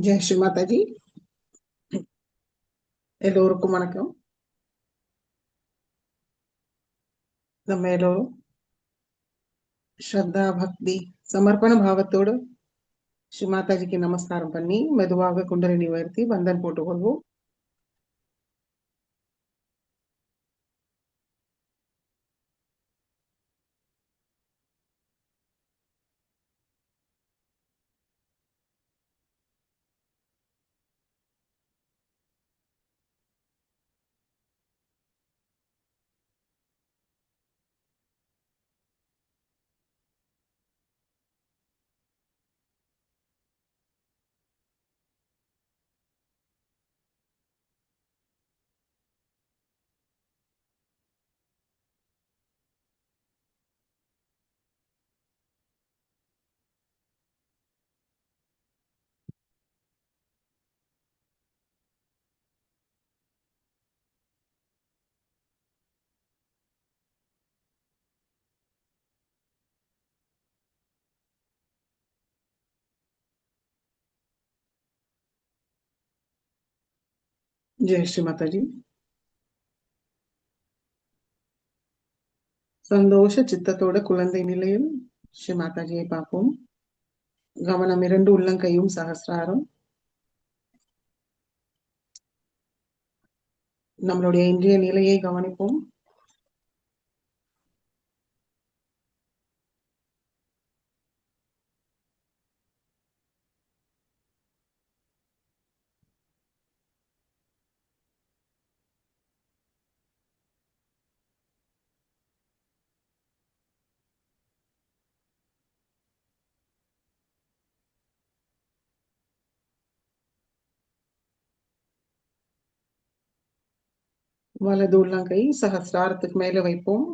ஜெய் ஸ்ரீ மாதாஜி. எல்லோருக்கும் வணக்கம். நம்ம எல்லோரும் ஸ்ரத்தா பக்தி சமர்ப்பண பாவத்தோடு ஸ்ரீ மாதாஜிக்கு நமஸ்காரம் பண்ணி மெதுவாக குண்டலினி உயர்த்தி பந்தன் போட்டுக்கொள்வோம். ஜெய் ஸ்ரீ மாதாஜி. சந்தோஷ சித்தத்தோட குழந்தை நிலையில் ஸ்ரீ மாதாஜியை பார்ப்போம். கவனம் இரண்டு உள்ளங்கையும் சகசிராரம். நம்மளுடைய இன்றைய நிலையை கவனிப்போம். வலது உள்ளங்கை சகசிராரத்துக்கு மேல வைப்போம்.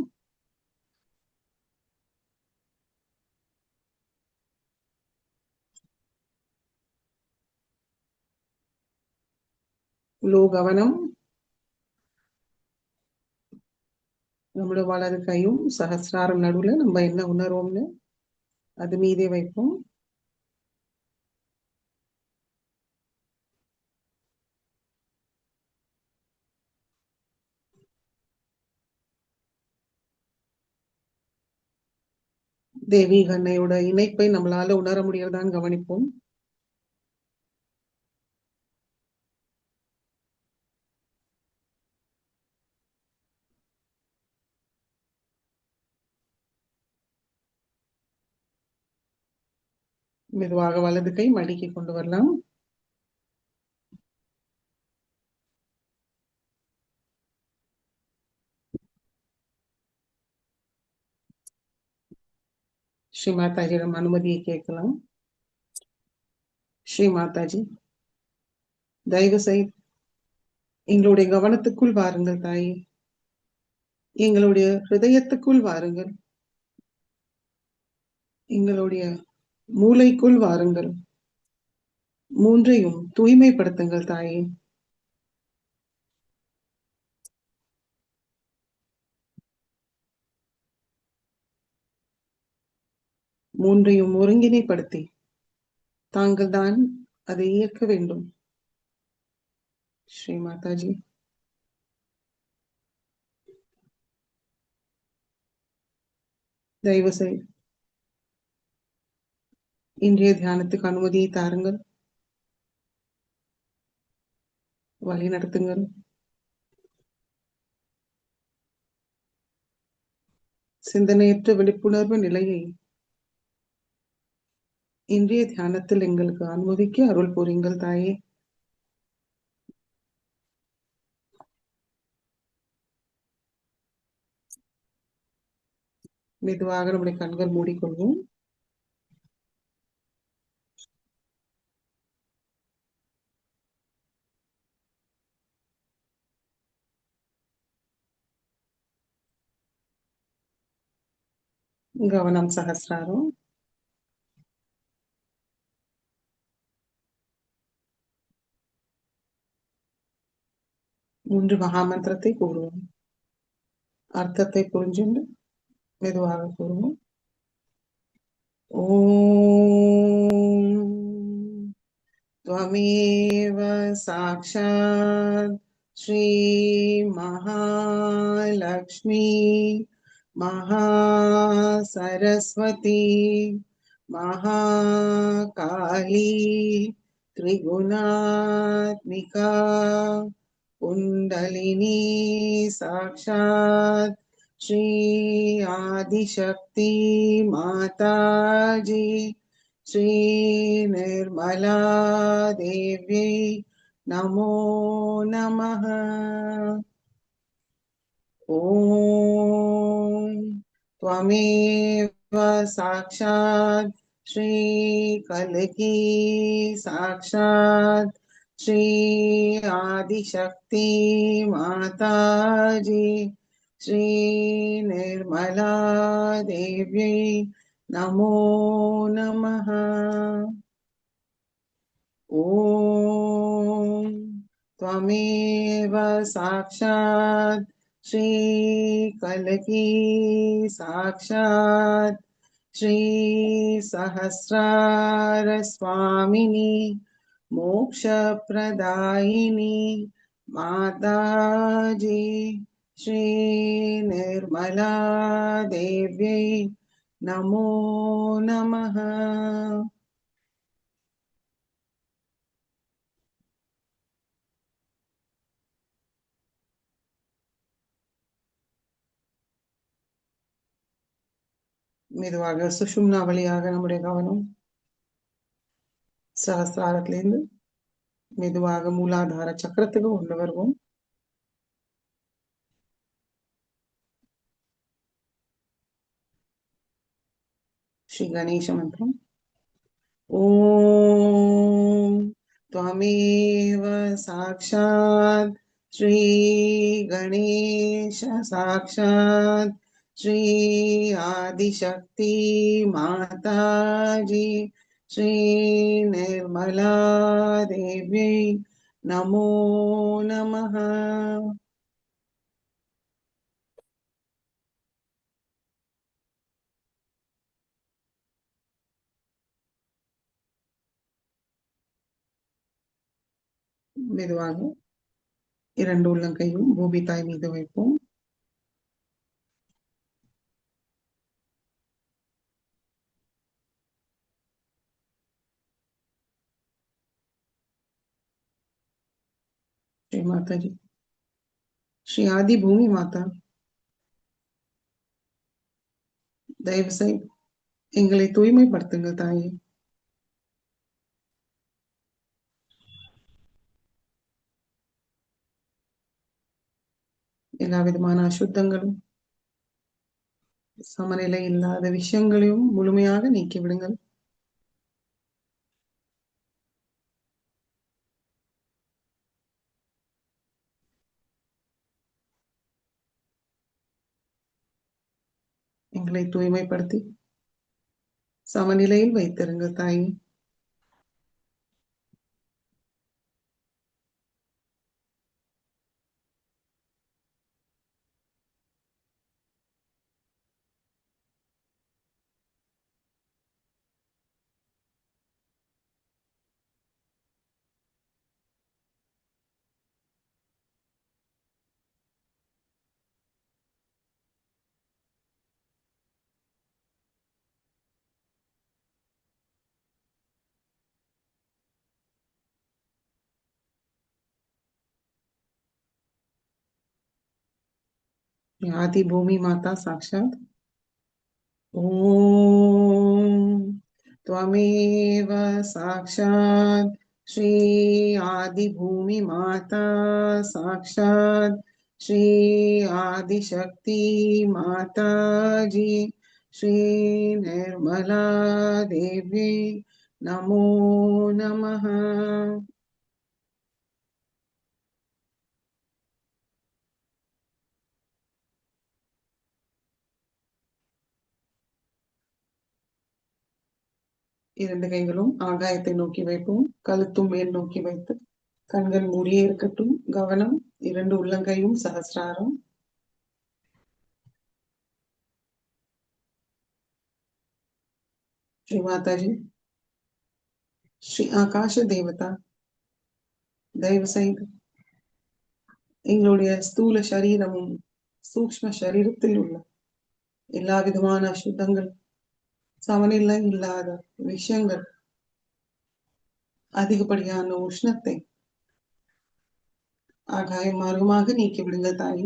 கவனம் நம்மளோட வலது கையும் சகசிராரம் நடுவுல நம்ம என்ன உணர்வோம்னு அது மீதே வைப்போம். தேவி கண்ணையோட இணைப்பை நம்மளால உணர முடியறதான்னு கவனிப்போம். மெதுவாக வலது கை மடிக்கி கொண்டு வரலாம். ஸ்ரீ மாதாஜியிடம் அனுமதியை கேட்கலாம். ஸ்ரீ மாதாஜி, தயவு செய்து எங்களுடைய கவனத்துக்குள் வாருங்கள் தாயே. எங்களுடைய ஹிருதயத்துக்குள் வாருங்கள். எங்களுடைய மூளைக்குள் வாருங்கள். மூன்றையும் தூய்மைப்படுத்துங்கள் தாயே. மூன்றையும் ஒருங்கிணைப்படுத்தி தாங்கள் தான் அதை இயக்க வேண்டும். ஸ்ரீ மாதாஜி, தயவு செய்து இன்றைய தியானத்துக்கு அனுமதியை தாருங்கள். வழி நடத்துங்கள். சிந்தனையற்ற விழிப்புணர்வு நிலையை இன்றைய தியானத்தில் எங்களுக்கு அனுமதிக்க அருள் புரியுங்கள் தாயே. மெதுவாக நம்முடைய கண்கள் மூடிக்கொள்வோம். கவனம் சகசிராரம். மூன்று மகாமந்திரத்தை கூறுவோம். அர்த்தத்தை புரிஞ்சுண்டு மெதுவாக கூறுவோம். ஓம் त्वमेव साक्षात् श्री महालक्ष्मी महासरस्वती महाकाली त्रिगुणात्मिका कुण्डलिनी साक्षात् श्री आदिशक्ति माताजी श्री निर्मला देव्यै नमो नमः। ॐ त्वमेव साक्षात् श्री कल्की साक्षात् श्री आदिशक्ति माताजी श्री निर्मला देव्यै नमो नमः। ॐ त्वमेव साक्षात् श्री कल्की साक्षात् श्री सहस्रार स्वामिनी मोक्षप्रदायिनी माताजी श्री निर्मला देव्यै नमो नमः। மெதுவாக சுஷும்னா வழியாக நம்முடைய கவனம் சகஸ்ராரத்திலிருந்து மெதுவாக மூலாதார சக்கரத்துக்கு கொண்டு வருவோம். ஸ்ரீ கணேச மந்திரம். ஓம் त्वमेव साक्षात् श्री गणेश साक्षात् श्री आदिशक्ति माताजी श्री निर्मला देव्यै नमो नमः। மெதுவாக இரண்டு உள்ளங்கையும் பூமி தாய் மீது வைப்போம். ஸ்ரீ மாதாஜி ஸ்ரீ ஆதி பூமி மாதா தயவு செய்து எங்களை தூய்மைப்படுத்துங்கள் தாயே. எல்லா விதமான அசுத்தங்களும் சமநிலை இல்லாத விஷயங்களையும் முழுமையாக நீக்கி விடுங்கள். எங்களை தூய்மைப்படுத்தி சமநிலையில் வைத்திருங்கள் தாயே. ஆதி பூமி மாதா சாட்சாத். ஓம் त्वमेव साक्षात् श्री आदि भूमि माता साक्षात् श्री आदिशक्ति माताजी श्री निर्मला देवी नमो नमः। இரண்டு கைகளும் ஆகாயத்தை நோக்கி வைப்போம். கழுத்தும் மேல் நோக்கி வைத்து கண்கள் மூடியே இருக்கட்டும். கவனம் இரண்டு உள்ளங்கையும் சகஸ்ராரம். ஸ்ரீ மாதாஜி ஸ்ரீ ஆகாஷ தேவதா, தயவு செய்து எங்களுடைய ஸ்தூல சரீரமும் சூக்ஷ்ம சரீரத்தில் உள்ள எல்லா விதமான அசுத்தங்கள், சமநிலை இல்லாத விஷயங்கள், அதிகப்படியான உஷ்ணத்தை ஆகாய மார்க்கமாக நீக்கிவிடுங்க தாய்.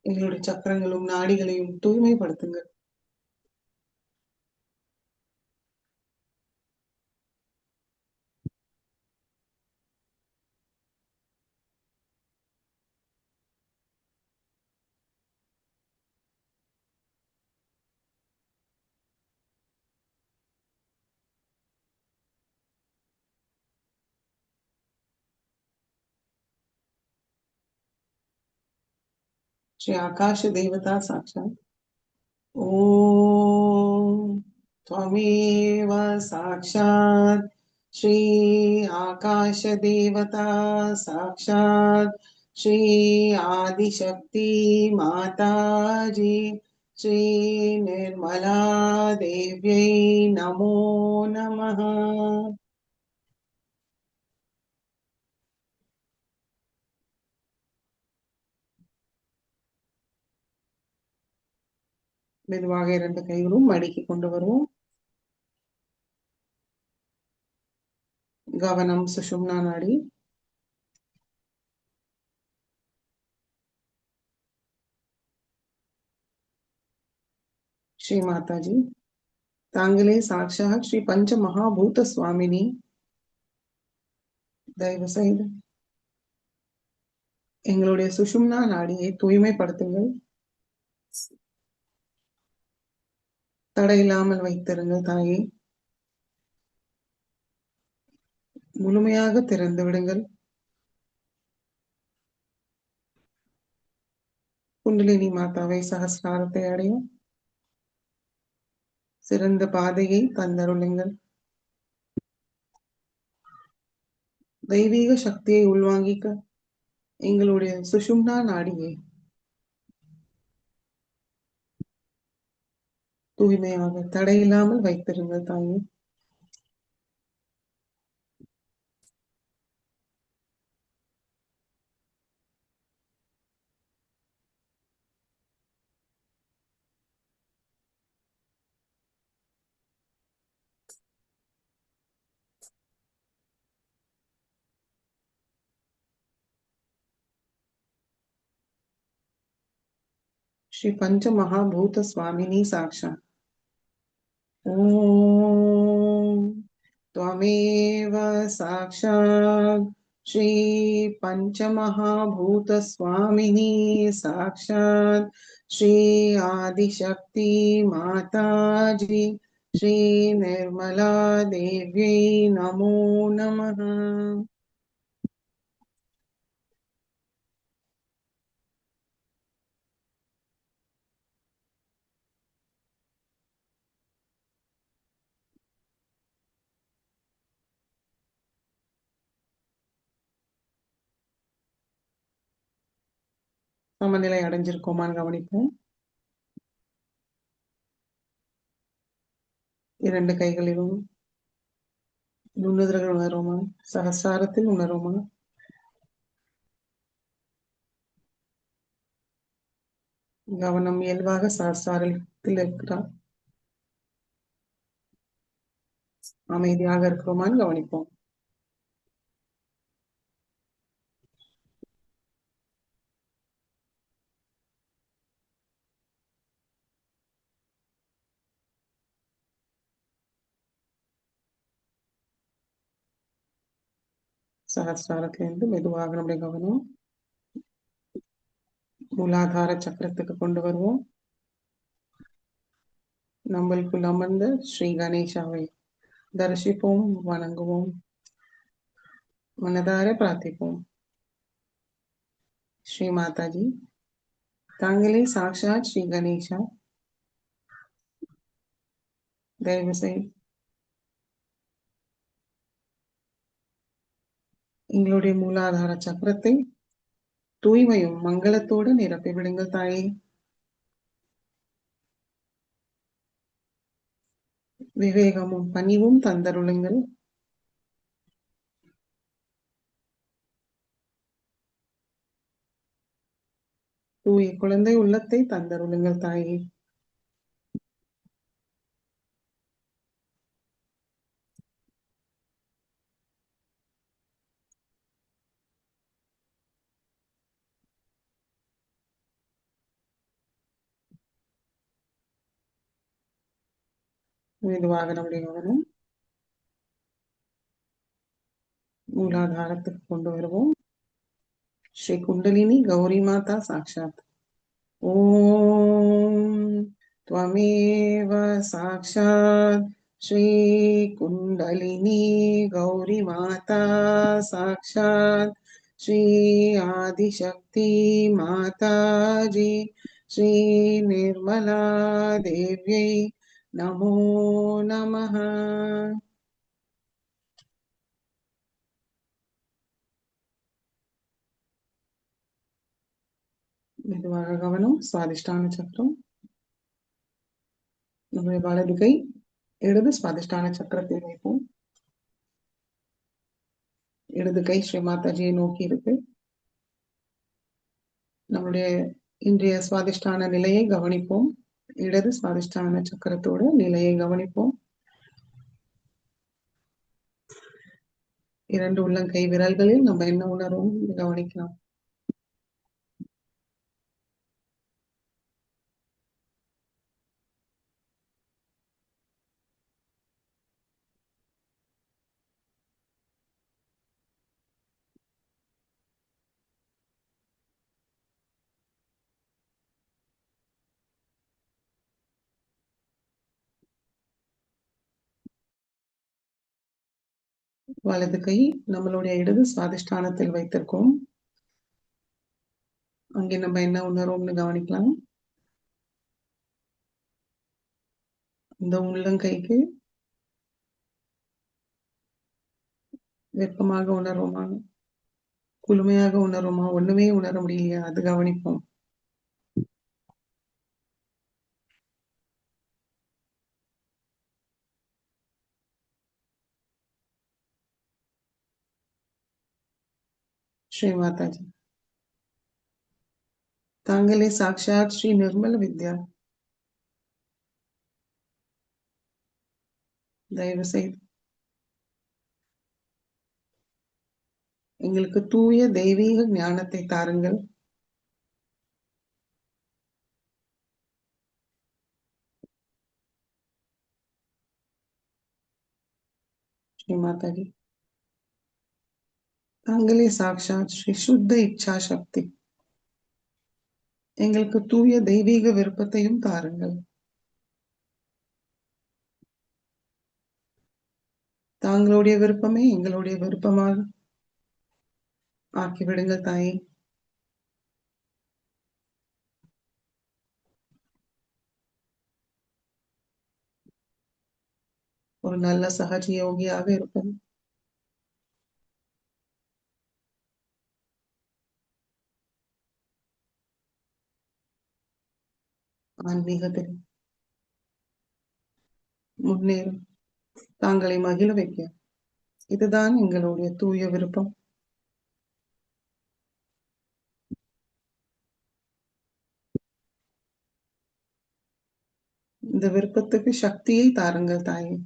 எங்களுடைய சக்கரங்களும் நாடிகளையும் தூய்மைப்படுத்துங்க. ஸ்ரீ ஆகாஷ தேவதா சாட்சாத் ஓம் त्वमेव साक्षात् श्री आकाश देवता साक्षात् श्री आदिशक्ति माताजी श्री निर्मला देव्यै नमो नमः. மெதுவாக இரண்டு கைகளும் மடக்கி கொண்டு வருவோம். கவனம் சுஷும்னா நாடி. ஸ்ரீ மாதாஜி, தாங்களே சாட்சாத் ஸ்ரீ பஞ்ச மகாபூத சுவாமினி. தயவு செய்து எங்களுடைய சுஷும்னா நாடியை தூய்மைப்படுத்துங்கள். தடையில்லாமல் வைத்திருங்கள் தாயே. முழுமையாக திறந்து விடுங்கள். குண்டலினி மாதாவை சகஸ்ராரத்தை அடையும் சிறந்த பாதையை தந்தருளுங்கள். தெய்வீக சக்தியை உள்வாங்கிக்க எங்களுடைய சுஷும்னா நாடியை தூய்மையாக தடையில்லாமல் வைத்திருங்கள் தாயே. श्री पंच महाभूत स्वामिनी साक्षात् ओम त्वमेव साक्षात् श्री पंच महाभूत स्वामिनी साक्षात् श्री आदिशक्ति माताजी श्री निर्मला देव्यै नमो नमः. சமநிலை அடைஞ்சிருக்கோமான்னு கவனிப்போம். இரண்டு கைகளிலும் நுண்ணுதல்கள் உணருமா? சகசாரத்தில் உணருமா? கவனம் இயல்பாக சகசாரத்தில் இருக்கிறார். அமைதியாக இருக்கிறோமான்னு கவனிப்போம். சகஸ்ராரத்திலிருந்து மெதுவாக நம்முடைய கவனம் மூலாதார சக்கரத்துக்கு கொண்டு வருவோம். நம்மளுக்குள் அமர்ந்த ஸ்ரீ கணேசாவை தரிசிப்போம், வணங்குவோம், மனதார பிரார்த்திப்போம். ஸ்ரீ மாதாஜி, தாங்களே சாக்ஷாத் ஸ்ரீ கணேசா. தயவு செய்து எங்களுடைய மூலாதார சக்கரத்தை தூய்மையும் மங்களத்தோடு நிரப்பி விடுங்கள் தாயே. விவேகமும் பணிவும் தந்தருளுங்கள். தூய குழந்தை உள்ளத்தை தந்தருளுங்கள் தாயே. மெதுவாக நம்முடைய கவனம் மூலாதாரத்துக்கு கொண்டு வருவோம். ஸ்ரீ குண்டலினி கௌரி மாதா சாட்சாத். ஓம் त्वमेव साक्षात् श्री कुंडलिनी गौरी माता साक्षात् श्री आदिशक्ति माता जी श्री निर्मला देव्यै नमो नमः. மெதுவாக கவனம் சுவாதிஷ்டான சக்கரம். நம்முடைய வலது கை இடது சுவாதிஷ்டான சக்கரத்தை வைப்போம். இடது கை ஸ்ரீ மாதாஜியை நோக்கி இருக்கு. நம்முடைய இன்றைய சுவாதிஷ்டான நிலையை கவனிப்போம். இடது சுவாதிஷ்டான சக்கரத்தோட நிலையை கவனிப்போம். இரண்டு உள்ளங்கை விரல்களில் நம்ம என்ன உணர்வோம் கவனிக்கலாம். வலது கை நம்மளுடைய இடது சுவாதிஷ்டானத்தில் வைத்திருக்கோம். அங்கே நம்ம என்ன உணர்வோம்னு கவனிக்கலாம். இந்த உள்ளங்கைக்கு வெப்பமாக உணர்வோமா, குளுமையாக உணர்வோமா, ஒண்ணுமே உணர முடியலையா, அது கவனிப்போம். ஸ்ரீ மாதாஜி தாங்களே சாட்சாத் ஸ்ரீ நிர்மல வித்யா. தயவு செய்து எங்களுக்கு தூய தெய்வீக ஞானத்தை தாருங்கள். ஸ்ரீ மாதாஜி தாங்களே சாட்சாத் ஸ்ரீ சுத்த இச்சா சக்தி. எங்களுக்கு தூய தெய்வீக விருப்பத்தையும் தாருங்கள். தாங்களுடைய விருப்பமே எங்களுடைய விருப்பமாக ஆக்கிவிடுங்கள் தாயே. ஒரு நல்ல சகஜ யோகியாக இருப்பது, ஆன்மீகத்தில் முன்னேறும், தாங்களை மகிழ வைக்க, இதுதான் எங்களுடைய தூய விருப்பம். இந்த விருப்பத்துக்கு சக்தியை தாருங்கள் தாயே.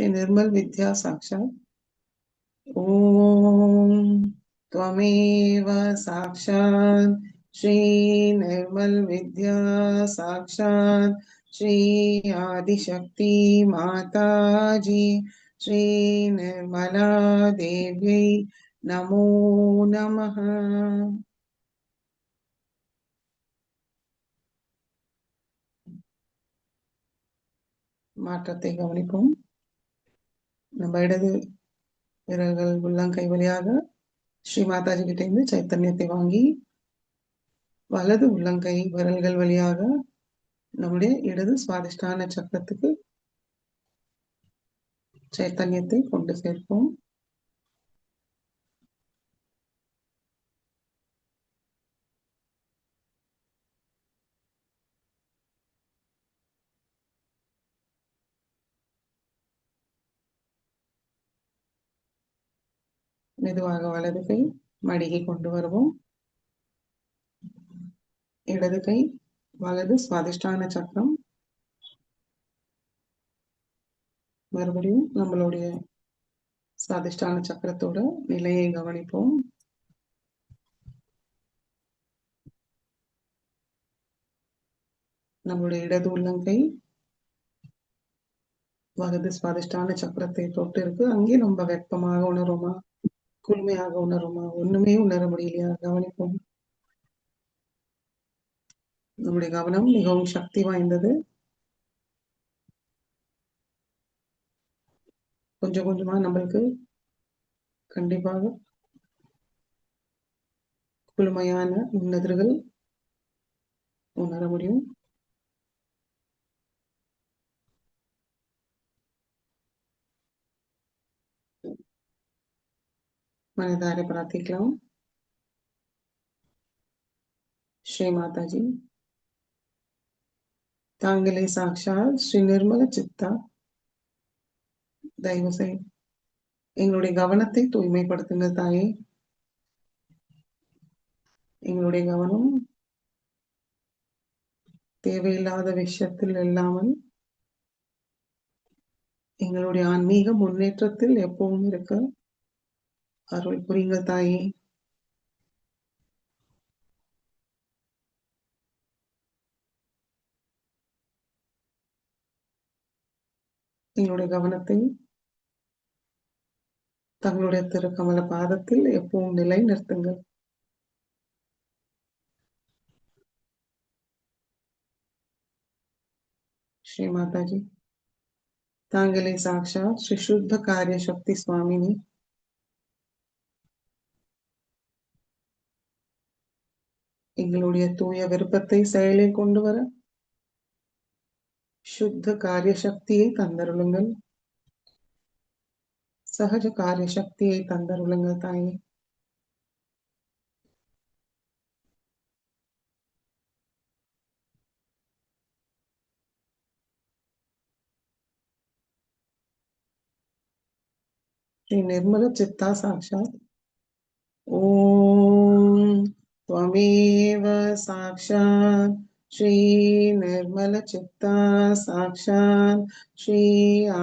ஸ்ரீ நிர்மல் வித்யா சாட்சாத். ஓம் त्वमेव साक्षात् श्री निर्मल विद्या साक्षात् श्री आदिशक्ति माता जी श्री निर्मला देव्यै नमो नमः. மாற்றத்தை கவனிப்போம். நம்ம இடது விரல்கள் உள்ளங்கை வழியாக ஸ்ரீ மாதாஜி கிட்ட இருந்து சைத்தன்யத்தை வாங்கி வலது உள்ளங்கை விரல்கள் வழியாக நம்முடைய இடது சுவாதிஷ்டான சக்கரத்துக்கு சைத்தன்யத்தை கொண்டு சேர்ப்போம். மெதுவாக வலது கை மடியை கொண்டு வருவோம். இடது கை வலது சுவாதிஷ்டான சக்கரம். மறுபடியும் நம்மளுடைய சுவாதிஷ்டான சக்கரத்தோட நிலையை கவனிப்போம். நம்மளுடைய இடது உள்ளங்கை வலது சுவாதிஷ்டான சக்கரத்தை தொட்டு இருக்கு. அங்கே நம்ம வெப்பமாக உணருமா, குளுமையாக உணருமா, ஒண்ணுமே உணர முடியலையா? கவனிப்போம். நம்முடைய கவனம் மிகவும் சக்தி வாய்ந்தது. கொஞ்சம் கொஞ்சமா நம்மளுக்கு கண்டிப்பாக குளுமையான உணர்வுகள் உணர முடியும். மனதார பிரார்த்திக்கலாம். ஸ்ரீ மாதாஜி, தாங்களே சாட்சாத் ஸ்ரீ நிர்மல சித்தா, தயவு செய்து எங்களுடைய கவனத்தை தூய்மைப்படுத்துங்க தாயே. எங்களுடைய கவனம் தேவையில்லாத விஷயத்தில் இல்லாமல் எங்களுடைய ஆன்மீக முன்னேற்றத்தில் எப்பவும் இருக்க அருள் புரியுங்க தாயே. எங்களுடைய கவனத்தை தங்களுடைய திருக்கமல பாதத்தில் எப்பவும் நிலை நிறுத்துங்க. ஸ்ரீ மாதாஜி, தாங்களே சாட்சாத் ஸ்ரீ சுத்த காரிய சக்தி சுவாமினி, எங்களுடைய தூய விருப்பத்தை செயலில் கொண்டு வர சுத்த காரிய சக்தியை தந்தருளுங்கள். சஹஜ காரிய சக்தியை தந்தருளுங்கள் தாயே. श्री निर्मल चित्ता साक्षात् ओम त्वमेव साक्षात् श्री निर्मल चित्ता साक्षात् श्री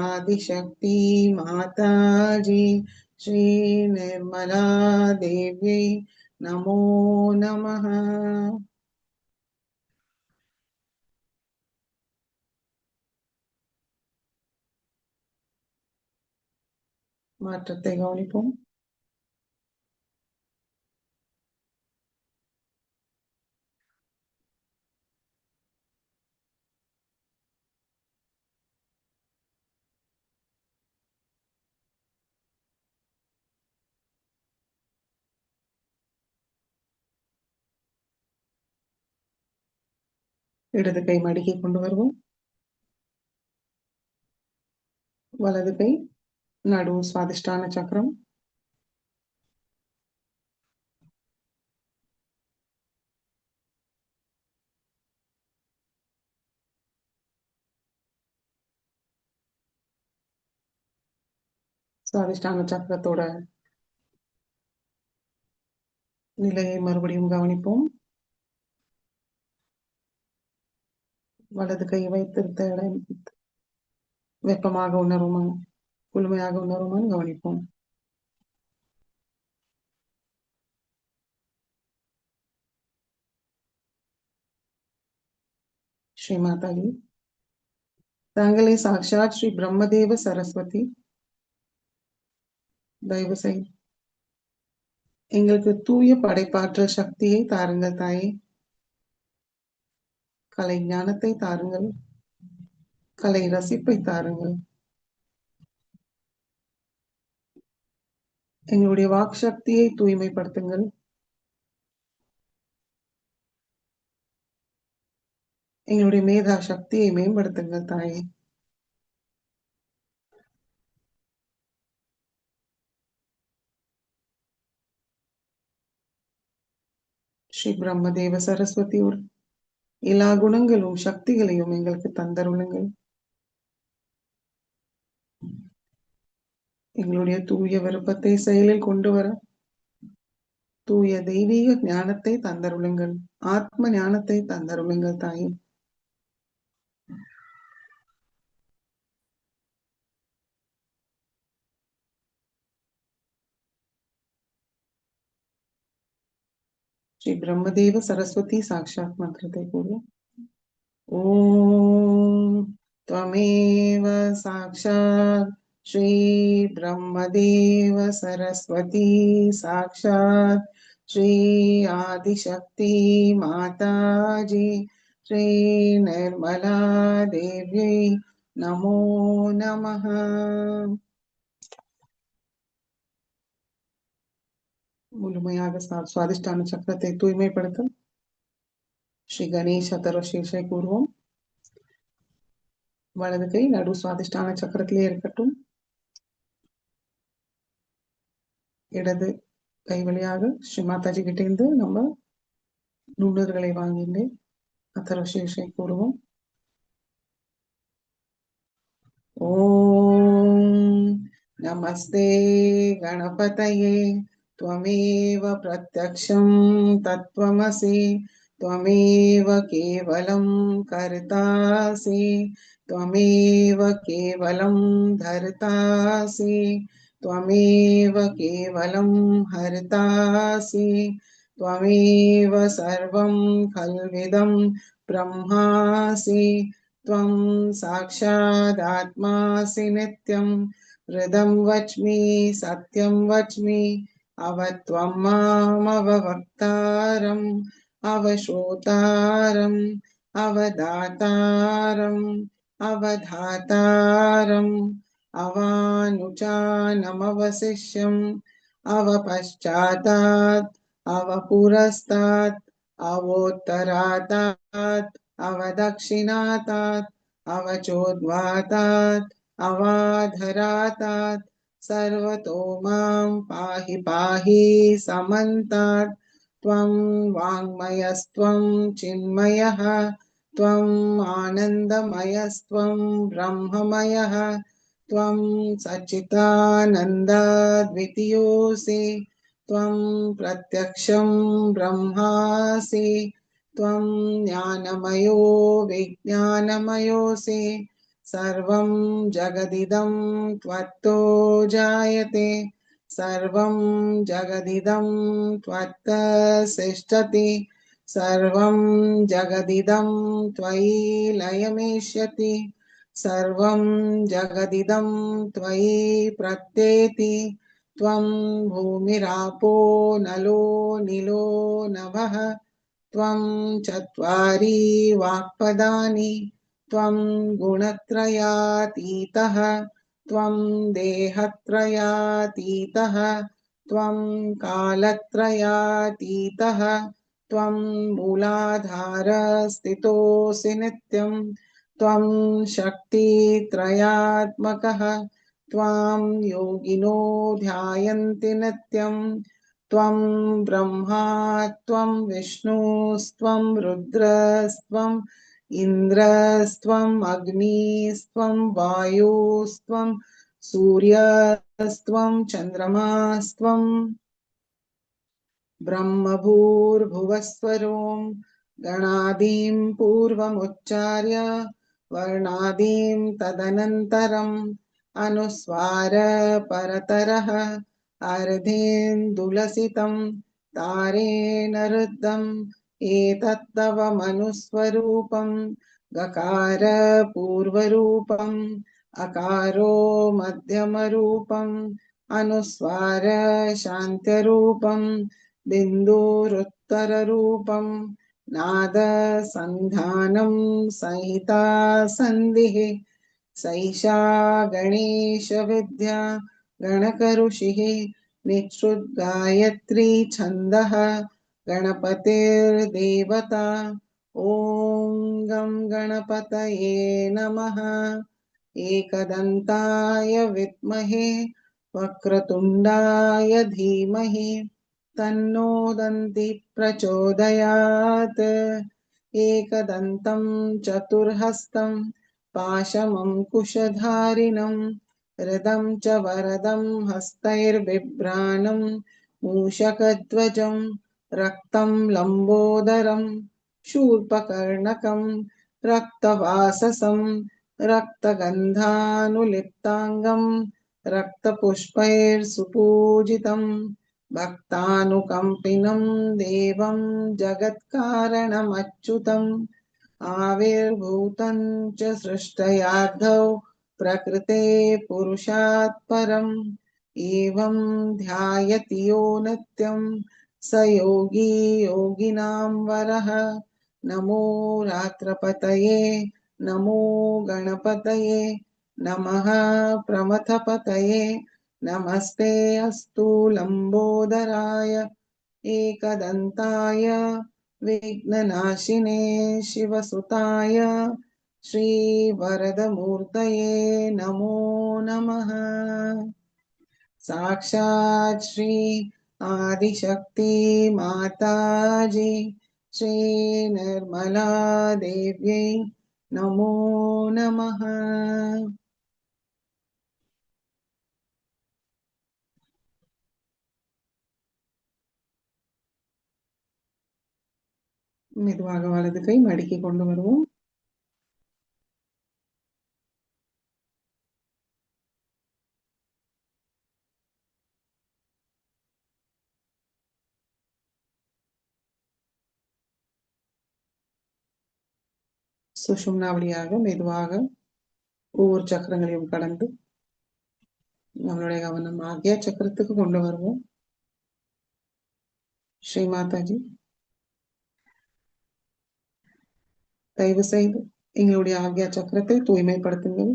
आदिशक्ति माताजी श्री निर्मला देवी नमो नमः. மாற்றத்தை கவனிப்போம். இடது கை மடிக்கை கொண்டு வருவோம். வலது கை நடு சுவாதிஷ்டான சக்கரம். சுவாதிஷ்டான சக்கரத்தோட நிலையை மறுபடியும் கவனிப்போம். வலது கை வைத்திருந்த இடம் வெப்பமாக உணருமா, குளுமையாக உணருமான்னு கவனிப்போம். ஸ்ரீ மாதாஜி, தாங்களே சாட்சாத் ஸ்ரீ பிரம்மதேவ சரஸ்வதி, தயவு செய்து எங்களுக்கு தூய படைப்பாற்றல் சக்தியை தாருங்கள் தாயே. கலை ஞானத்தை தாருங்கள். கலை ரசிப்பை தாருங்கள். எங்களுடைய வாக் சக்தியை தூய்மைப்படுத்துங்கள். எங்களுடைய மேதா சக்தியை மேம்படுத்துங்கள் தாயே. ஸ்ரீ பிரம்மதேவ சரஸ்வதியோர் எல்லா குணங்களும் சக்திகளையும் எங்களுக்கு தந்தருளுங்கள். எங்களுடைய தூய விருப்பத்தை செயலில் கொண்டு வர தூய தெய்வீக ஞானத்தை தந்தருளுங்கள். ஆத்ம ஞானத்தை தந்தருளுங்கள் தாயே. श्री ब्रह्मदेव सरस्वती साक्षात् मंत्रते बोलो। ओम त्वमेव साक्षात् श्री ब्रह्मदेव सरस्वती साक्षात् श्री आदिशक्ति माताजी श्री निर्मला देवी नमो नमः। முழுமையாக சுவாதிஷ்டான சக்கரத்தை தூய்மைப்படுத்த ஸ்ரீ கணேஷ தரசேஷை கூறுவோம். வலது கை நடு சுவாதிஷ்டான சக்கரத்திலே இருக்கட்டும். இடது கை வழியாக ஸ்ரீ மாதாஜி கிட்ட இருந்து நம்ம நுண்ணுறுகளை வாங்கிட்டு அத்தரசேஷை கூறுவோம். ஓம் நமஸ்தே கணபதயே त्वमेव प्रत्यक्षं तत्त्वमसि त्वमेव केवलं कर्तासि त्वमेव केवलं धर्तासि त्वमेव केवलं हर्तासि त्वमेव सर्वं खल्विदं ब्रह्मासि त्वं साक्षादात्मासि नित्यं हृदं वच्मि सत्यं वच्मि अवत्वं मामवक्तारम् अवश्रोतारम् अवदातारम् अवधातारम् अवानुचानमवशिष्यम् अवपश्चातात् अवपुरस्तात् अवोत्तरातात् अवदक्षिणातात् अवचोद्वातात् अवाधरातात् सर्वतो मां पाहि पाहि समन्तात् त्वं वाङ्मयस्त्वं चिन्मयः त्वं आनन्दमयस्त्वं ब्रह्ममयः त्वं सच्चिदानन्दद्वितीयोऽसि त्वं प्रत्यक्षं ब्रह्मासि त्वं ज्ञानमयो विज्ञानमयोऽसि सर्वं जगदिदं त्वत्तो जायते सर्वं जगदिदं त्वत्तसिष्ठति सर्वं जगदिदं त्वयि लयमेष्यति सर्वं जगदिदं त्वयि प्रत्येति त्वं भूमिरापो नलो निलो नभः त्वं चत्वारि वाक्पदानि त्वं गुणत्रयातीतः त्वं देहत्रयातीतः त्वं कालत्रयातीतः त्वं मूलाधारस्थितोऽसि नित्यं त्वं शक्तित्रयात्मकः त्वां योगिनो ध्यायन्ति नित्यं त्वं ब्रह्मा त्वं विष्णुस्त्वं रुद्रस्त्वं इन्द्रस्त्वम् अग्निस्त्वं वायुस्त्वं सूर्यस्त्वं चन्द्रमास्त्वं ब्रह्मभूर्भुवस्वरों गणादीं पूर्वमुच्चार्य वर्णादीं तदनन्तरम् अनुस्वार परतरः अर्धेन्दुलसितं तारेण रुद्धम् एतत्तव मनुस्वरूपं गकार पूर्वरूपम् अकारो मध्यमरूपम् अनुस्वार शान्त्यरूपम् बिन्दुरुत्तररूपम् नाद संधानं संहिता संधिः सैषा गणेश विद्या गणकऋषिः निःसृद्गायत्री छन्दः गणपतिर्देवता ॐ गं गणपतये नमः एकदन्ताय विद्महे वक्रतुण्डाय धीमहि तन्नो दन्ति प्रचोदयात् एकदन्तं चतुर्हस्तं पाशमङ्कुशधारिणं हृदं च वरदं हस्तैर्बिभ्राणं मूषकध्वजं रक्तं लम्बोदरं शूर्पकर्णकं रक्तवाससं रक्तगन्धानुलिप्ताङ्गं रक्तपुष्पैर्सुपूजितं भक्तानुकम्पिनं देवं जगत्कारणमच्युतम् आविर्भूतं च सृष्टयाद्धौ प्रकृते पुरुषात् परम् एवं ध्यायति यो नित्यं स योगी योगिनां वरः नमो रात्रपतये नमो गणपतये नमः प्रमथपतये नमस्ते अस्तु लम्बोदराय एकदन्ताय विघ्ननाशिने शिवसुताय श्रीवरदमूर्तये नमो नमः साक्षात् श्री आदिशक्ति माताजी श्री निर्मला देव्यै नमो नमः மெதுவாக வலது கை மடக்கி கொண்டு வருவோம். சுஷும்னா வழியாக மெதுவாக ஒவ்வொரு சக்கரங்களையும் கடந்து நம்மளுடைய கவனம் ஆகிய சக்கரத்துக்கு கொண்டு வருவோம். ஸ்ரீ மாதாஜி தயவு செய்து எங்களுடைய ஆக்யா சக்கரத்தை தூய்மைப்படுத்துங்கள்.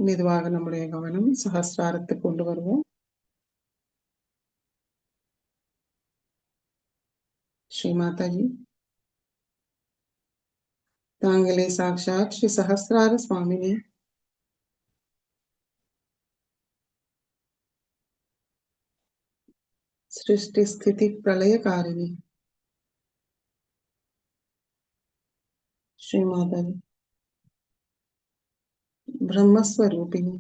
மெதுவாக நம்முடைய கவனம் சஹஸ்ராரத்துக்கு கொண்டு வருவோம். ஸ்ரீ மாதாஜி தாங்களே சாக்ஷாத் ஸ்ரீ சஹஸ்ரார சுவாமினி. सृष्टि स्थिति प्रलयकारिणी श्री माताजी ब्रह्मस्वरूपिणी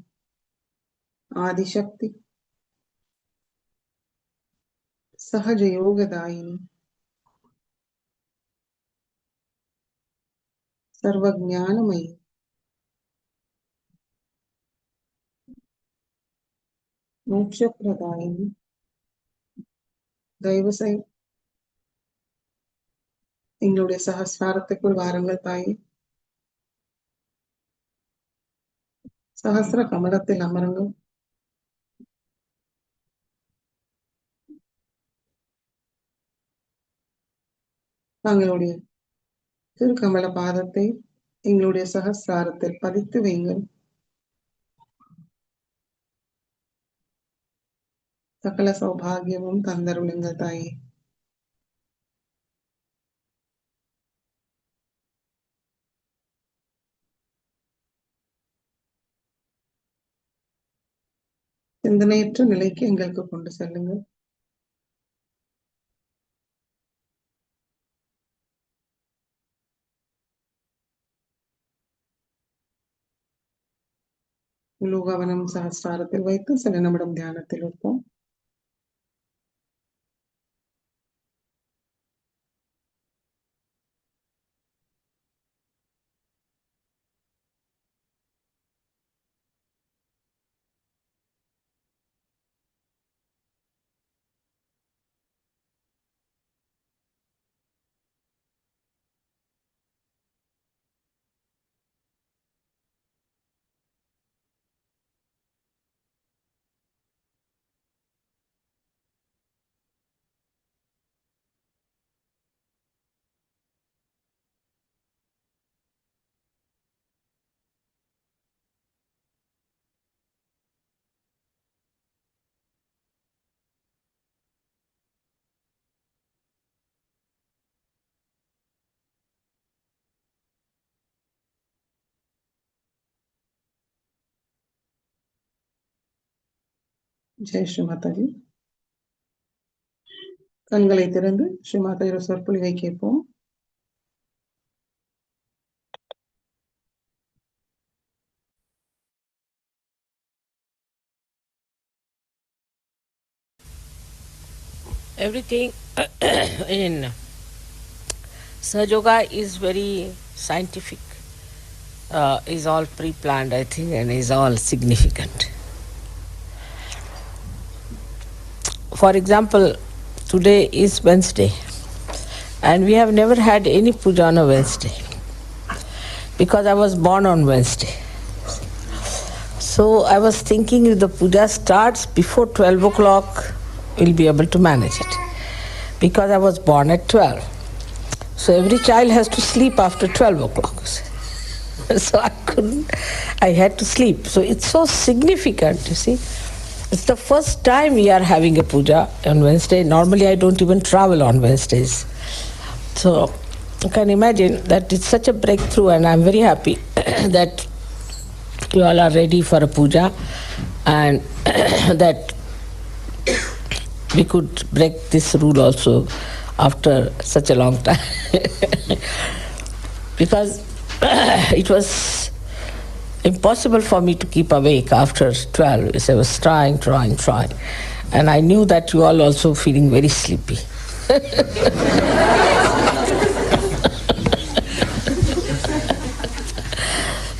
आदिशक्ति सहजयोगदायिनी सर्वज्ञानमयी मोक्षप्रदायिनी தயவு செய்து எங்களுடைய சஹஸ்ராரத்துக்குள் வாருங்கள் தாயே. சஹஸ்ர கமலத்தில் அமருங்கள். தங்களுடைய திருக்கமல பாதத்தை எங்களுடைய சஹஸ்ராரத்தில் பதித்து வைங்கள். சகல சௌபாகியமும் தந்தருளுங்கள் தாயே. சிந்தனையற்ற நிலைக்கு எங்களுக்கு கொண்டு செல்லுங்கள். முழு கவனம் சஹஸ்ராரத்தில் வைத்து சில நிமிடம் தியானத்தில் இருப்போம். ஜெய் ஸ்ரீ மாதாஜி. கண்களை திறந்து ஸ்ரீ மாதாஜியோட சொற்பொழிவை கேட்போம். Everything in Sahajyoga is very scientific, is all pre-planned, I think, and is all significant. For example, today is Wednesday, and we have never had any puja on a Wednesday because I was born on Wednesday. So I was thinking if the puja starts before 12 o'clock, we'll be able to manage it because I was born at 12. So every child has to sleep after 12 o'clock. So I had to sleep. So it's so significant, you see. It's the first time we are having a puja on Wednesday. Normally I don't even travel on Wednesdays. So you can imagine that it's such a breakthrough, and I'm very happy that you all are ready for a puja, and that we could break this rule also after such a long time. Because it was impossible for me to keep awake after 12. So I was trying. And I knew that you all also feeling very sleepy.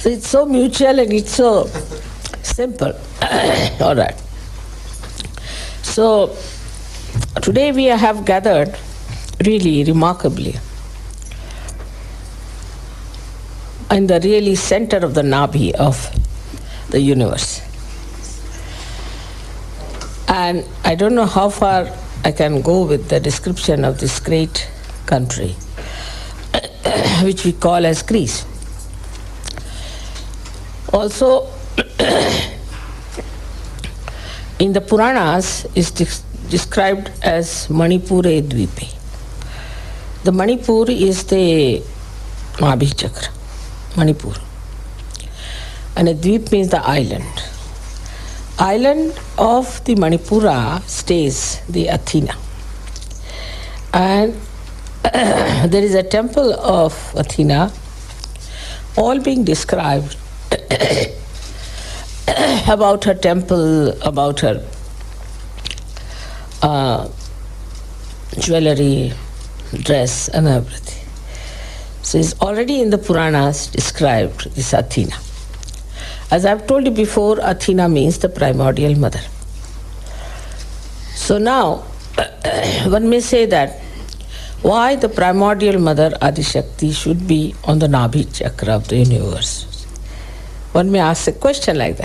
So it's so mutual and it's so simple. All right. So today we have gathered really remarkably in the really center of the Nabhi of the universe. And I don't know how far I can go with the description of this great country, which we call as Greece. Also, in the Puranas is described as Manipure Dvipe. The Manipur is the Nabhi Chakra, Manipur. And a Dvip means the island. Island of the Manipura stays the Athena. And there is a temple of Athena, all being described about her temple, about her jewelry, dress and everything. So it's already in the Puranas described, this Athena. As I've told you before, Athena means the primordial mother. So now, one may say that why the primordial mother Adishakti should be on the Nabhi chakra of the universe. One may ask a question like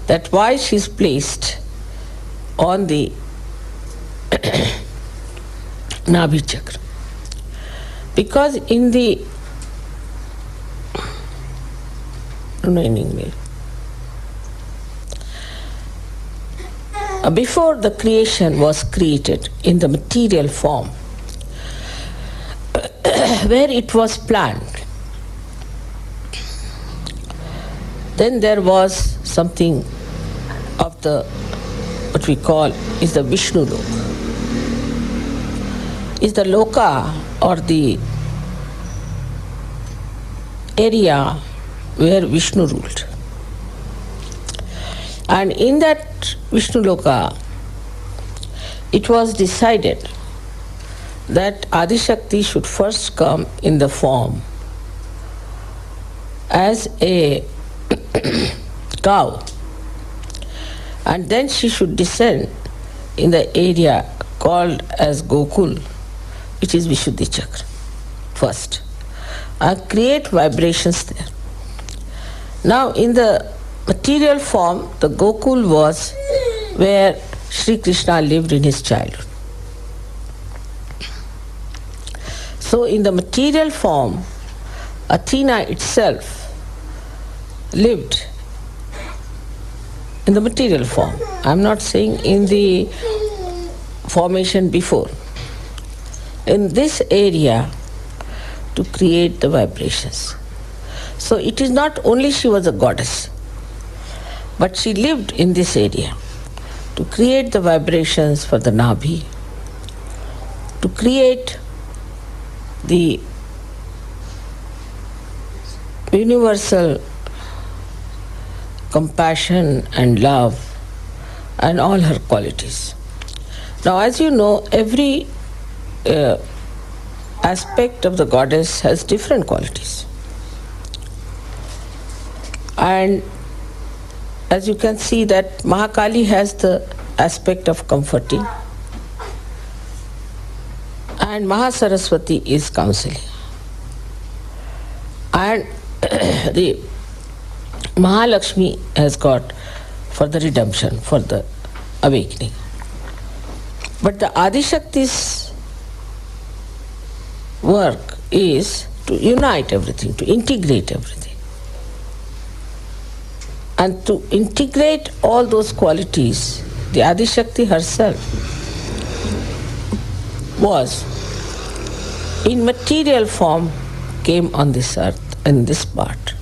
that why she is placed on the Nabhi chakra. Because in the before the creation was created in the material form, where it was planned, then there was something of the what we call is the Vishnu Loka. Is the Loka or the area where Vishnu ruled. And in that Vishnu Loka, it was decided that Adishakti should first come in the form as a cow, and then she should descend in the area called as Gokul, which is Vishuddhi Chakra, first, and create vibrations there. Now, in the material form, the Gokul was where Sri Krishna lived in his childhood. So, in the material form, Athena itself lived in the material form. I'm not saying in the formation before. In this area to create the vibrations. So it is not only she was a goddess, but she lived in this area to create the vibrations for the Nabhi, to create the universal compassion and love and all her qualities. Now, as you know, every aspect of the goddess has different qualities. And as you can see that Mahakali has the aspect of comforting and Mahasaraswati is counseling. And the Mahalakshmi has got for the redemption, for the awakening. But the Adishakti's work is to unite everything, to integrate everything. And to integrate all those qualities, the Adishakti herself was, in material form, came on this earth, in this part.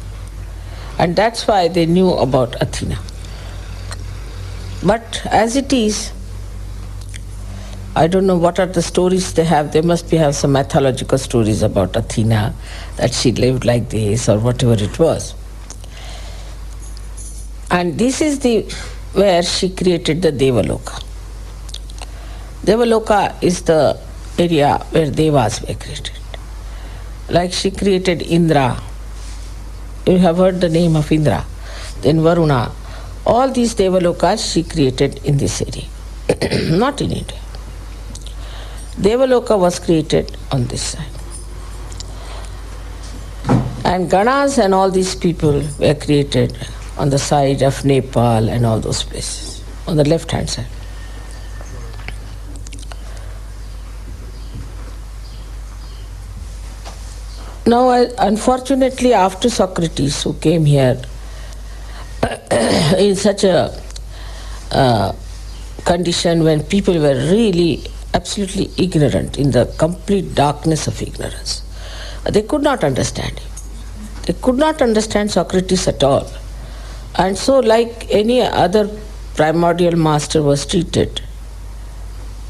And that's why they knew about Athena. But as it is, I don't know what are the stories they have. They must have some mythological stories about Athena, that she lived like this or whatever it was. And this is where she created the Devaloka. Devaloka is the area where Devas were created. Like she created Indra. You have heard the name of Indra. Then Varuna. All these Devalokas she created in this area, not in India. Devaloka was created on this side. And Ganas and all these people were created on the side of Nepal and all those places, on the left-hand side. Now, unfortunately, after Socrates, who came here in such a condition when people were really absolutely ignorant, in the complete darkness of ignorance, they could not understand him. They could not understand Socrates at all. And so, like any other primordial master was treated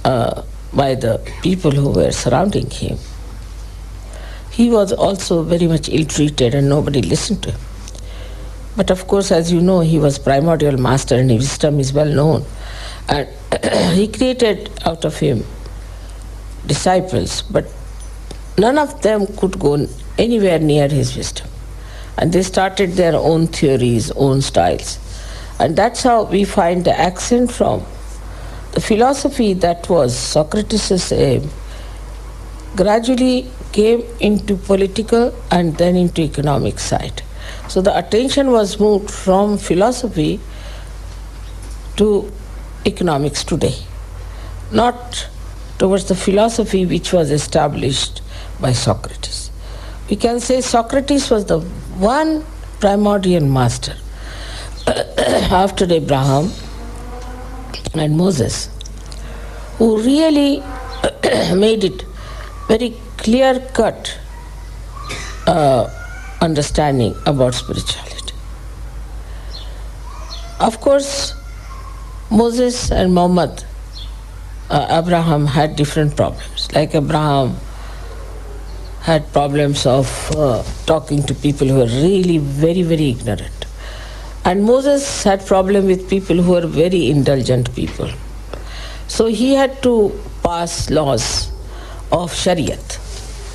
by the people who were surrounding him, he was also very much ill-treated and nobody listened to him. But of course, as you know, he was primordial master and his wisdom is well known. And he created out of him disciples, but none of them could go anywhere near his wisdom. And they started their own theories, own styles. And that's how we find the accent from the philosophy that was Socrates' aim, gradually came into political and then into economic side. So the attention was moved from philosophy to economics today, not towards the philosophy which was established by Socrates. We can say Socrates was the one primordial master after Abraham and Moses, who really made it very clear-cut understanding about spirituality. Of course, Moses and Muhammad, Abraham had different problems. Like Abraham had problems of talking to people who were really very, very ignorant. And Moses had problem with people who were very indulgent people. So he had to pass laws of Shariat.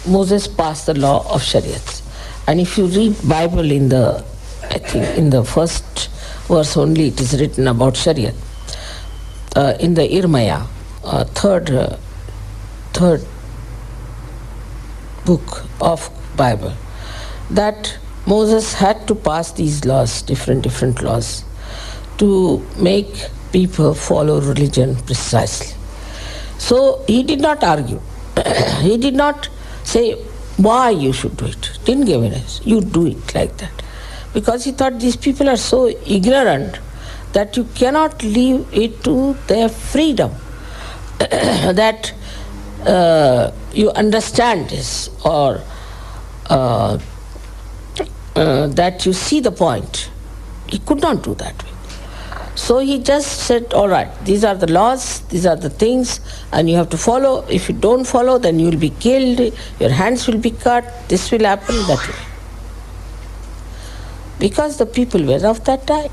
Moses passed the law of Shariat. And if you read Bible I think in the first verse only it is written about Shariat. In the Irmaya, third book of Bible, that Moses had to pass these laws, different laws, to make people follow religion precisely. So he did not argue. He did not say why you should do it. Didn't give an answer. You do it like that. Because he thought these people are so ignorant that you cannot leave it to their freedom. That you understand this or that you see the point. He could not do that way. So he just said, all right, these are the laws, these are the things, and you have to follow. If you don't follow, then you will be killed, your hands will be cut, this will happen, that will. Because the people were of that time.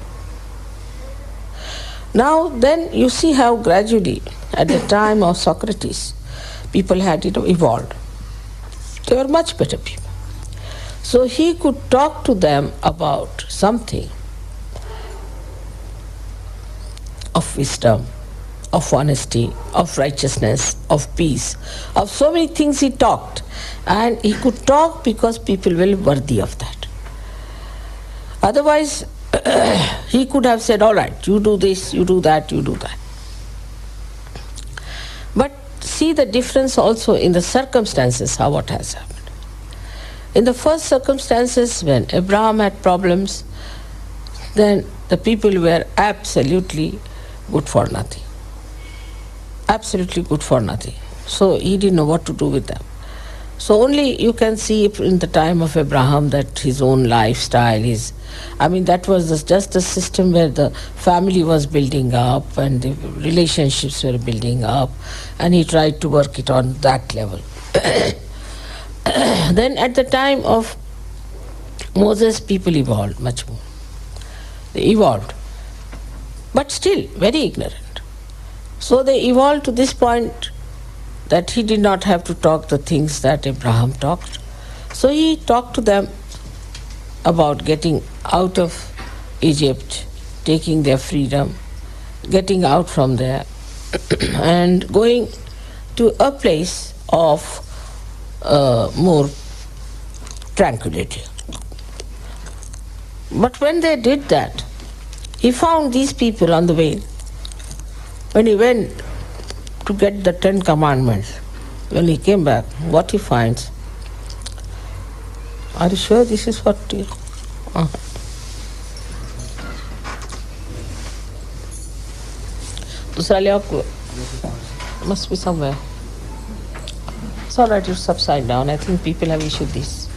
Now then you see how gradually, at the time of Socrates, people had evolved. They were much better people. So he could talk to them about something of wisdom, of honesty, of righteousness, of peace, of so many things he talked. And he could talk because people were worthy of that. Otherwise, he could have said, all right, you do this, you do that, you do that. But see the difference also in the circumstances, how what has happened. In the first circumstances, when Abraham had problems, then the people were absolutely good for nothing. Absolutely good for nothing. So he didn't know what to do with them. So only you can see in the time of Abraham that his own lifestyle, that was just a system where the family was building up and the relationships were building up, and he tried to work it on that level. Then at the time of Moses, people evolved much more. They evolved, but still very ignorant. So they evolved to this point that he did not have to talk the things that Abraham talked. So he talked to them about getting out of Egypt, taking their freedom, getting out from there, and going to a place of more tranquility. But when they did that, he found these people on the way. When he went to get the 10 Commandments, when he came back, what he finds? Are you sure this is what you... दूसरा ले आपको must be somewhere. It's all right, it's upside down. I think people have issued this.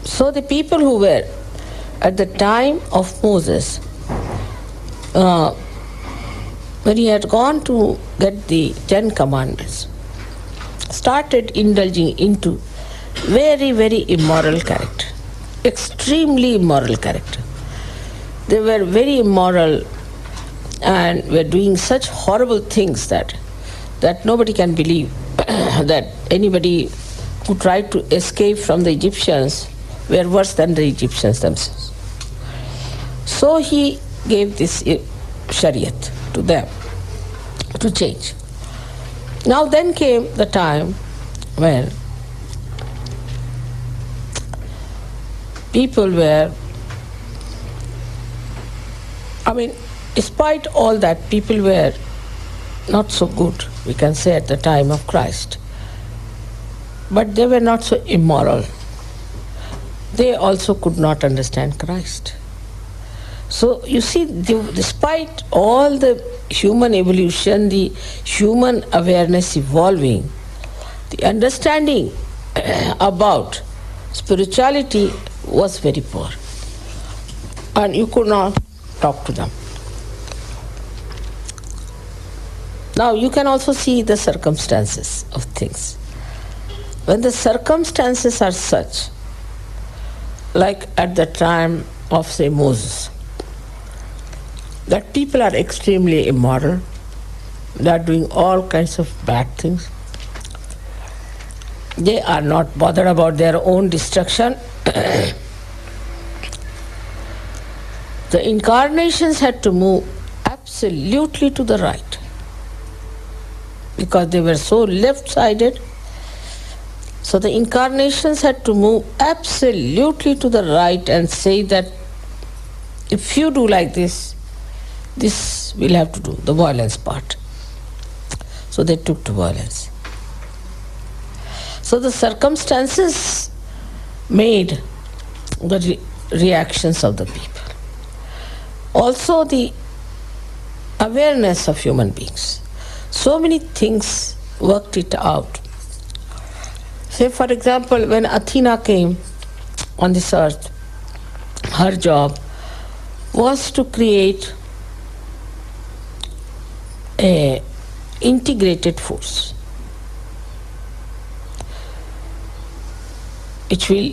So the people who were at the time of Moses, when he had gone to get the 10 Commandments, started indulging into very, very immoral character, extremely immoral character. They were very immoral and were doing such horrible things that nobody can believe that anybody who tried to escape from the Egyptians were worse than the Egyptians themselves. So he gave this Shariat to them to change. Now then came the time when people were, despite all that, people were not so good, we can say, at the time of Christ. But they were not so immoral. They also could not understand Christ. So you see, despite all the human evolution, the human awareness evolving, the understanding about spirituality was very poor. And you could not talk to them. Now you can also see the circumstances of things. When the circumstances are such, like at the time of, say, Moses, that people are extremely immoral, they are doing all kinds of bad things, they are not bothered about their own destruction. The incarnations had to move absolutely to the right, because they were so left-sided. So the incarnations had to move absolutely to the right and say that if you do like this, this we'll have to do, the violence part. So they took to violence. So the circumstances made the reactions of the people. Also the awareness of human beings. So many things worked it out. Say, for example, when Athena came on this earth, her job was to create a integrated force which will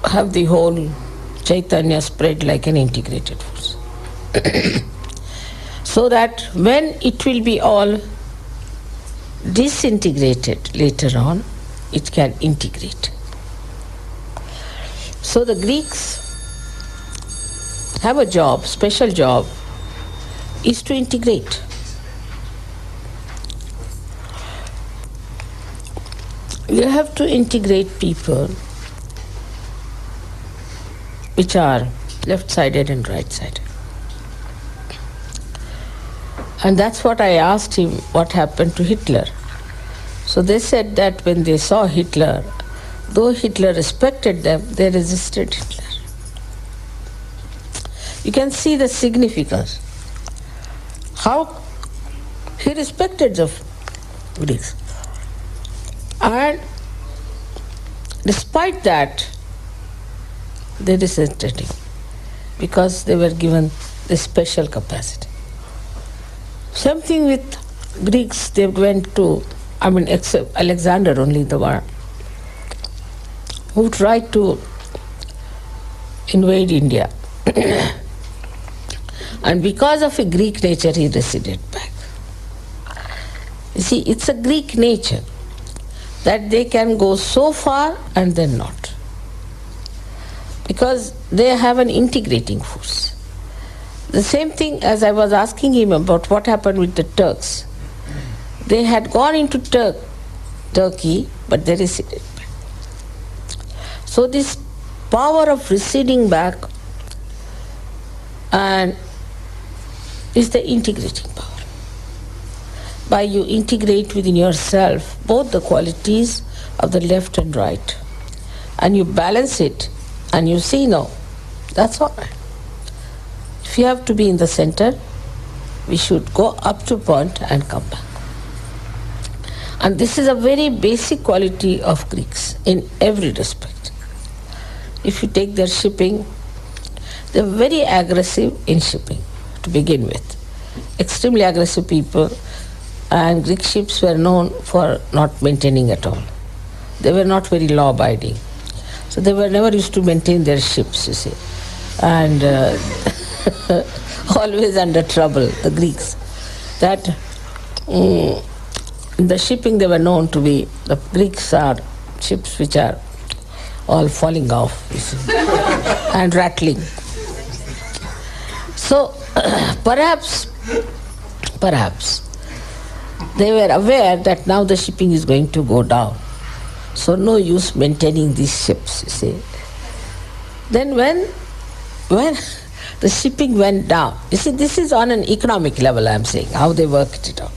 have the whole Chaitanya spread like an integrated force. So that when it will be all disintegrated later on, it can integrate. So the Greeks have a job, special job, is to integrate. You have to integrate people which are left-sided and right-sided. And that's what I asked him, what happened to Hitler. So they said that when they saw Hitler, though Hitler respected them, they resisted Hitler. You can see the significance. How he respected the Greeks. And despite that, they resisted him because they were given this special capacity. Same thing with Greeks, they went to, except Alexander only the one who tried to invade India. And because of a Greek nature, he receded back. You see, it's a Greek nature that they can go so far and then not. Because they have an integrating force. The same thing as I was asking him about what happened with the Turks. They had gone into Turkey, but they receded back. So this power of receding back and is the integrating power. By you integrate within yourself both the qualities of the left and right, and you balance it, and you see, no, that's all right. If you have to be in the center, we should go up to a point and come back. And this is a very basic quality of Greeks in every respect. If you take their shipping, they're very aggressive in shipping to begin with. Extremely aggressive people, and Greek ships were known for not maintaining at all. They were not very law-abiding. So they were never used to maintain their ships, you see. And always under trouble, the Greeks. That in the shipping they were known to be, the Greeks are ships which are all falling off, you see, and rattling. So perhaps they were aware that now the shipping is going to go down. So no use maintaining these ships, you see. Then when the shipping went down, you see, this is on an economic level, I'm saying, how they worked it out.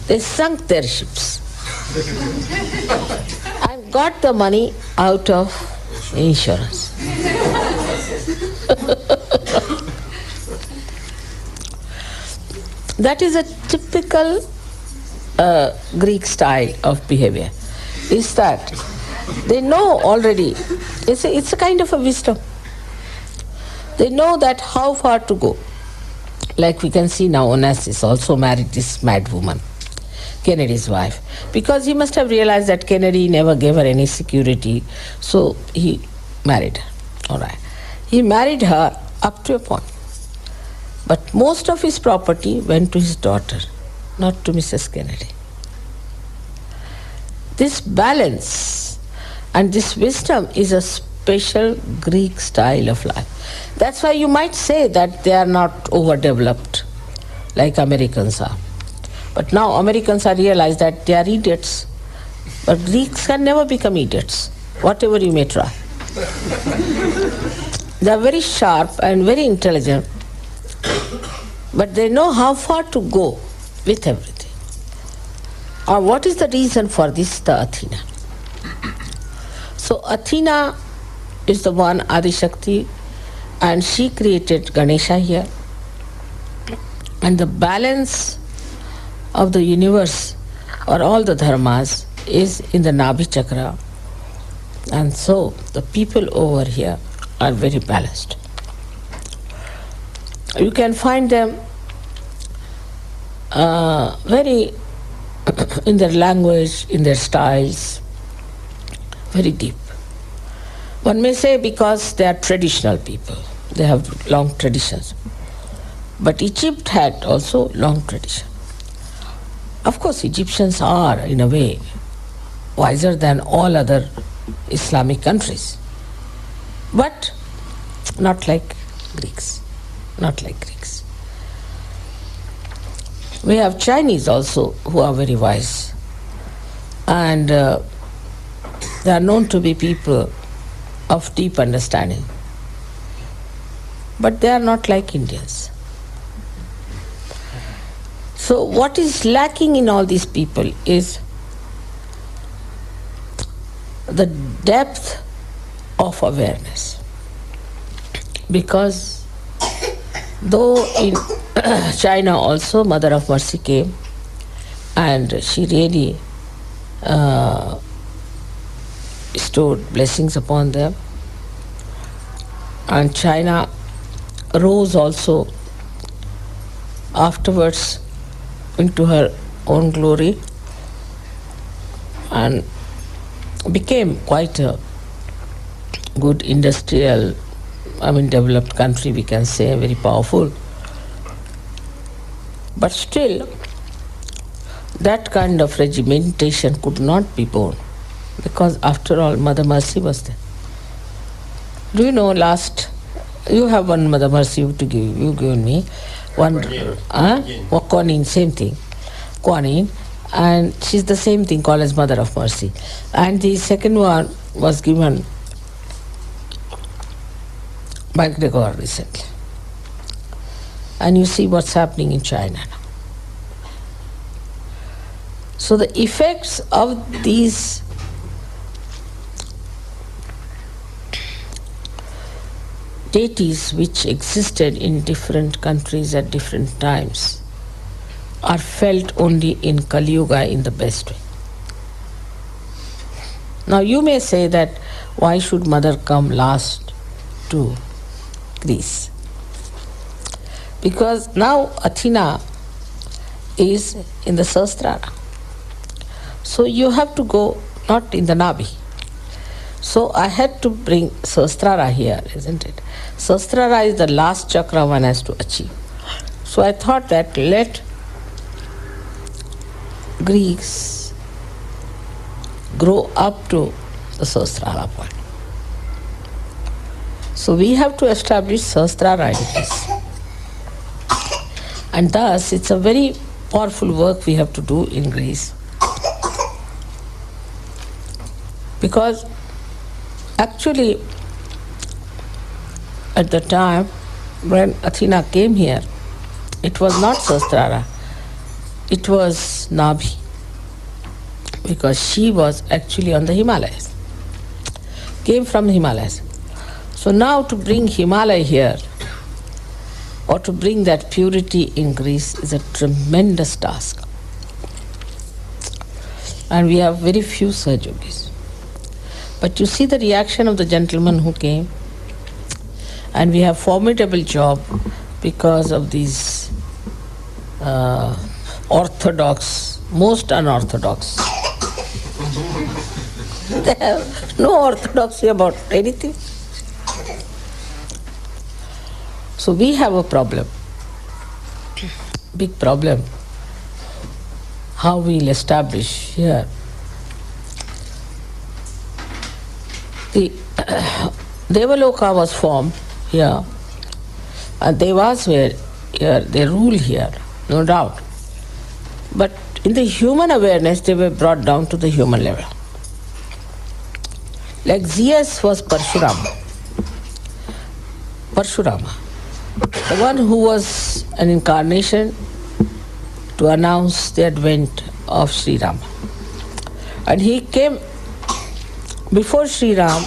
They sunk their ships and got the money out of insurance. That is a typical Greek style of behavior. Is that they know already, it's a kind of a wisdom. They know that how far to go. Like we can see now, Onassis also married this mad woman, Kennedy's wife, because he must have realized that Kennedy never gave her any security, so he married her. All right. He married her up to a point. But most of his property went to his daughter, not to Mrs. Kennedy. This balance and this wisdom is a special Greek style of life. That's why you might say that they are not overdeveloped like Americans are. But now Americans are realized that they are idiots. But Greeks can never become idiots, whatever you may try. They are very sharp and very intelligent, but they know how far to go with everything. What is the reason for this? The Athena. So Athena is the one Adi Shakti, and she created Ganesha here. And the balance of the universe or all the dharmas is in the Nabhi chakra, and so the people over here are very balanced. You can find them very in their language, in their styles, very deep. One may say because they are traditional people, they have long traditions. But Egypt had also long tradition. Of course, Egyptians are, in a way, wiser than all other Islamic countries. But not like Greeks. Not like Greeks. We have Chinese also who are very wise. And they are known to be people of deep understanding. But they are not like Indians. So what is lacking in all these people is the depth of awareness. Because though in China also Mother of Mercy came and she really bestowed blessings upon them, and China rose also afterwards into her own glory and became quite a good industrial, developed country, we can say, very powerful. But still, that kind of regimentation could not be borne, because after all, Mother Mercy was there. Do you know, you have one Mother Mercy to give, you given me, one, Kuan Yin, same thing, Kuan Yin, and she's the same thing called as Mother of Mercy. And the second one was given by Gregor recently. And you see what's happening in China now. So the effects of these deities which existed in different countries at different times are felt only in Kali Yuga in the best way. Now you may say that why should Mother come last to Greece? Because now Athena is in the Sahasrara. So you have to go not in the Nabi. So I had to bring Sahasrara here, isn't it? Sahasrara is the last chakra one has to achieve. So I thought that let Greeks grow up to the Sahasrara point. So we have to establish Sahasrara in Greece. And thus it's a very powerful work we have to do in Greece. Because actually at the time when Athena came here, it was not Sahasrara, it was Nabhi. Because she was actually on the Himalayas, came from the Himalayas. So now to bring Himalaya here, or to bring that purity in Greece, is a tremendous task. And we have very few Sahajogis. But you see the reaction of the gentleman who came, and we have formidable job because of these orthodox, most unorthodox. They have no orthodoxy about anything. So we have a problem, big problem, how we'll establish here. The Devaloka was formed here, and Devas were here, they rule here, no doubt. But in the human awareness, they were brought down to the human level. Like Zeus was Parshurama, the one who was an incarnation to announce the advent of Sri Rama. And he came before Sri Ram,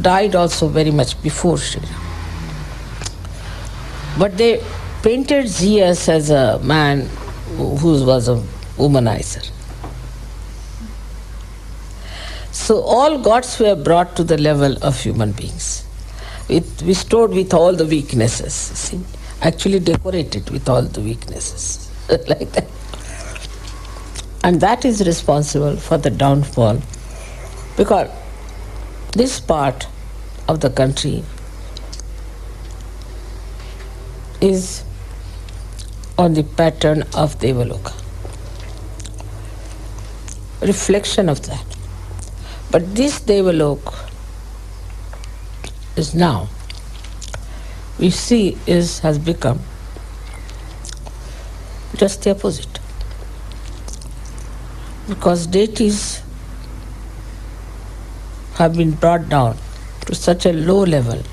died also very much before Sri Ram. But they painted Zeus as a man who was a womanizer. So all gods were brought to the level of human beings, restored with all the weaknesses. See, actually decorated with all the weaknesses, like that. And that is responsible for the downfall, because this part of the country is on the pattern of Devaloka, reflection of that. But this Devalok is now, we see, has become just the opposite. Because deities have been brought down to such a low level,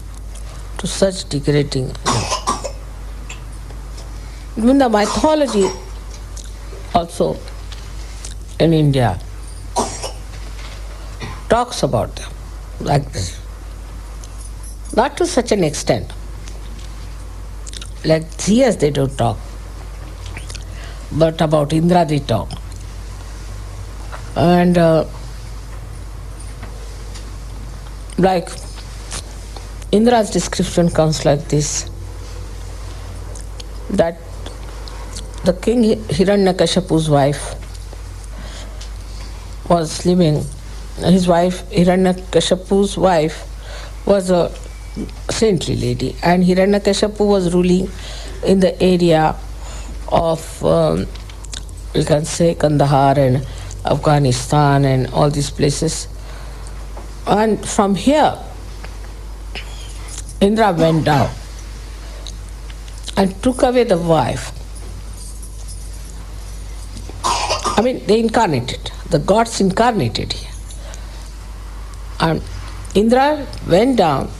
to such degrading level. Even the mythology also in India talks about them like this. Not to such an extent. Like Zeus they don't talk, but about Indra they talk. And like Indra's description comes like this, that the king Hiranyakashipu's wife was living, his wife, Hiranyakashipu's wife, was a saintly lady, and Hiranyakashipu was ruling in the area of, you can say, Kandahar and Afghanistan and all these places. And from here, Indra went down and took away the wife. I mean, they incarnated, the gods incarnated here. And Indra went down,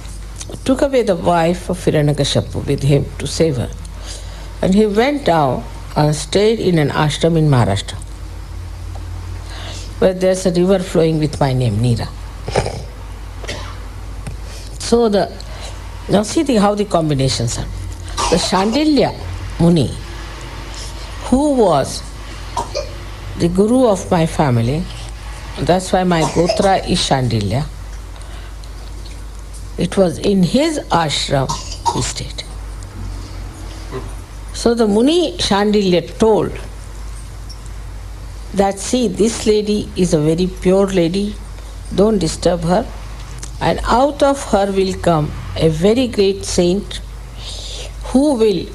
took away the wife of Hiranyakashipu with him to save her. And he went down and stayed in an ashram in Maharashtra, where there's a river flowing with my name, Neera. So now see how the combinations are. The Shandilya Muni, who was the guru of my family, that's why my Gotra is Shandilya. It was in his ashram he stayed. So the Muni Shandilya told that, see, this lady is a very pure lady, don't disturb her, and out of her will come a very great saint who will,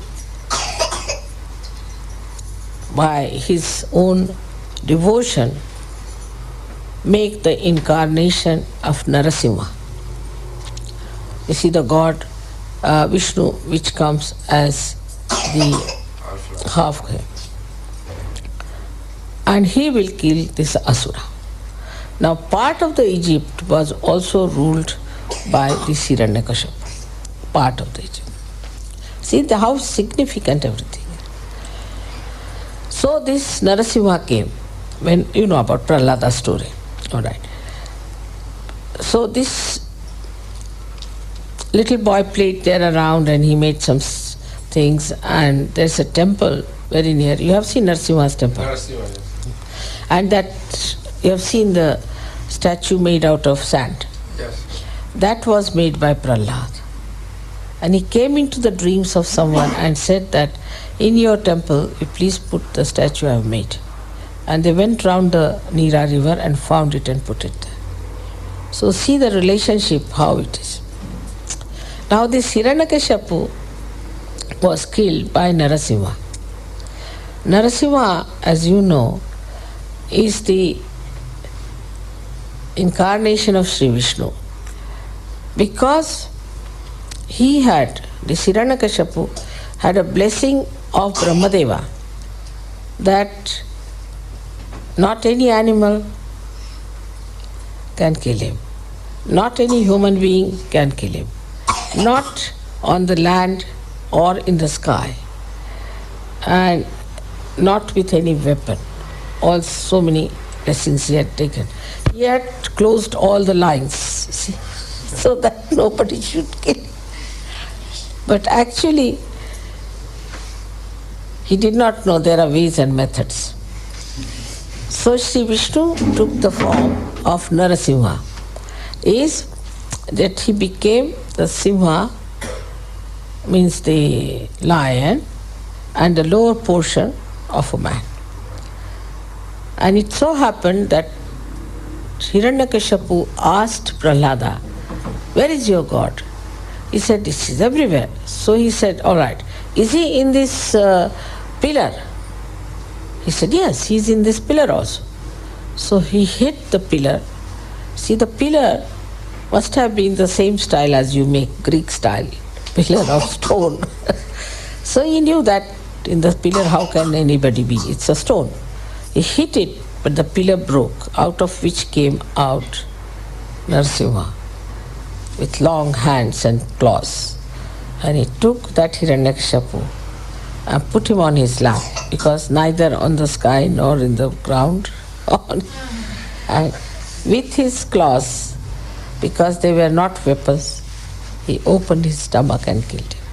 by his own devotion, make the incarnation of Narasimha. You see, the god Vishnu, which comes as the half, and he will kill this Asura. Now, part of the Egypt was also ruled by the Hiranyakashipu, part of the Egypt. See how significant everything is. So this Narasimha came, when you know about Prahlada's story, all right. So this little boy played there around and he made some things, and there's a temple very near. You have seen Narasimha's temple? Narasimha, yes. And that, you have seen the statue made out of sand. Yes. That was made by Prahlad. And he came into the dreams of someone and said that, in your temple, you please put the statue I have made. And they went round the Neera river and found it and put it there. So see the relationship, how it is. Now this Hiranyakashipu was killed by Narasimha. Narasimha, as you know, is the incarnation of Sri Vishnu. Because he had, the Hiranyakashipu had a blessing of Brahmadeva that not any animal can kill him, not any human being can kill him, not on the land or in the sky, and not with any weapon. All so many blessings he had taken. He had closed all the lines, see, so that nobody should kill him. But actually, he did not know there are ways and methods. So So Sri Vishnu took the form of Narasimha. Is that he became the Simha, means the lion, and the lower portion of a man. And it so happened that Hiranyakashipu asked Prahlada, "Where is your God?" He said, "This is everywhere." So he said, "All right, is he in this pillar?" He said, "Yes, he is in this pillar also." So he hit the pillar. See, the pillar must have been the same style as you make Greek style, pillar of stone. So he knew that in the pillar, how can anybody be? It's a stone. He hit it, but the pillar broke, out of which came out Narasimha with long hands and claws. And he took that Hiranyakashipu and put him on his lap, because neither on the sky nor in the ground, and with his claws, because they were not weapons, he opened his stomach and killed him.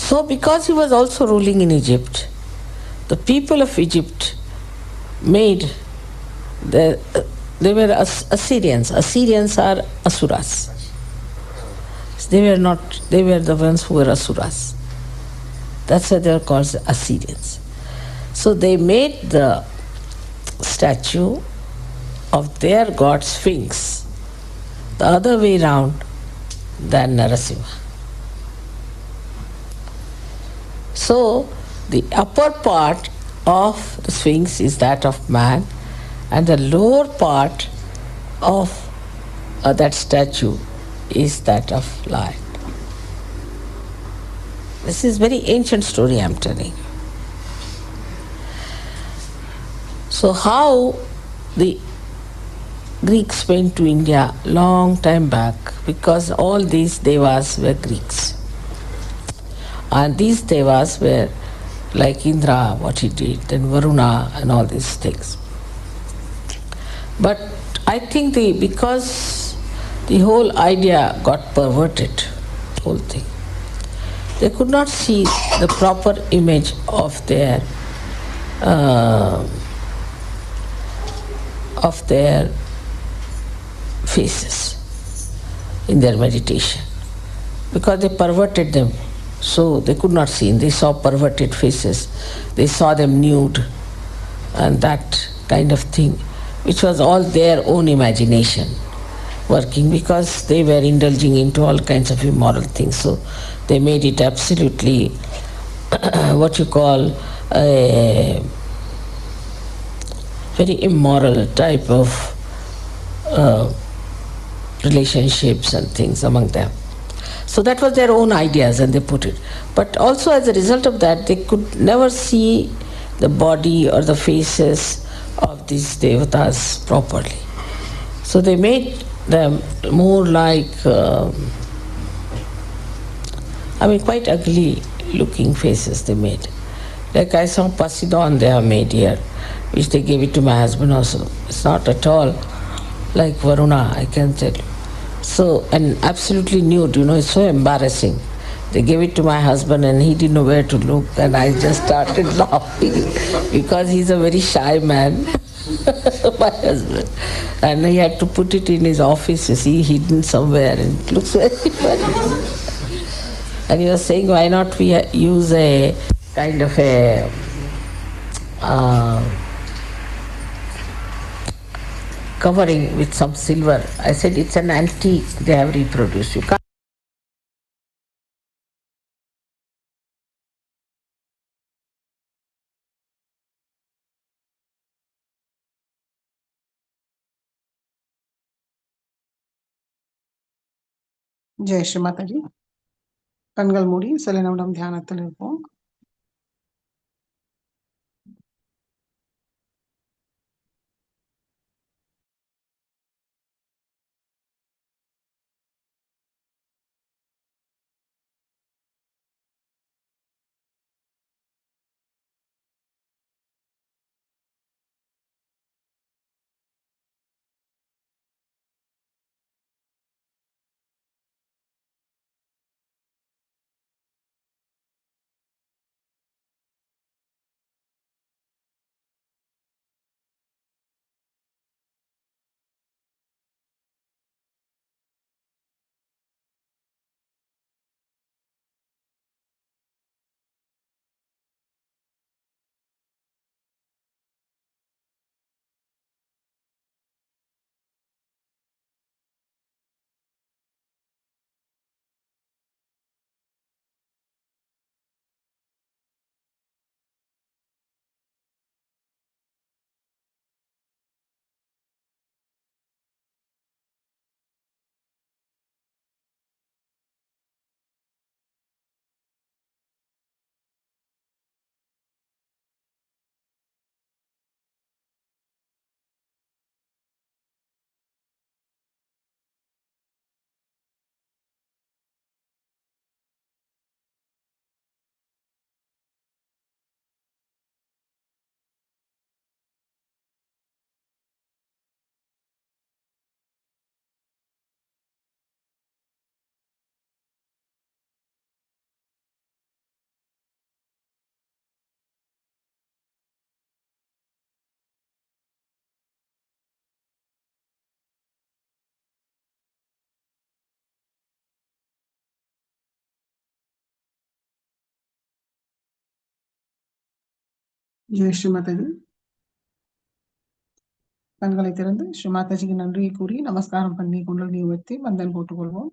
So because he was also ruling in Egypt, the people of Egypt made they were Assyrians. Assyrians are asuras. They were the ones who were asuras. That's why they are called Assyrians. So they made the statue of their god Sphinx the other way round than Narasimha. So the upper part of the Sphinx is that of man, and the lower part of that statue is that of lion. This is very ancient story I am telling. So how the Greeks went to India long time back, because all these devas were Greeks. And these devas were like Indra, what he did, then Varuna and all these things. But I think because the whole idea got perverted, whole thing, they could not see the proper image of their faces in their meditation, because they perverted them. So they could not see. They saw perverted faces. They saw them nude and that kind of thing, which was all their own imagination working, because they were indulging into all kinds of immoral things. So they made it absolutely what you call a very immoral type of relationships and things among them. So that was their own ideas, and they put it. But also as a result of that, they could never see the body or the faces of these devatas properly. So they made them more like, quite ugly looking faces they made. Like I saw Poseidon they have made here, which they gave it to my husband also. It's not at all like Varuna, I can tell you. So, and absolutely nude, it's so embarrassing. They gave it to my husband and he didn't know where to look, and I just started laughing because he's a very shy man, my husband. And he had to put it in his office, hidden somewhere, and it looks very funny. And he was saying, why not we use a kind of a covering with some silver. I said, it's an antique they have reproduced. You can't Jai Sri Mataji. கண்கள் மூடி சில நிமிடம் தியானத்தில் இருப்போம். ஜெய் ஸ்ரீமாதாஜி. கண்களை திறந்து ஸ்ரீமாதாஜிக்கு நன்றியை கூறி நமஸ்காரம் பண்ணி குண்டலினி உயர்த்தி பந்தன் போட்டுக்கொள்வோம்.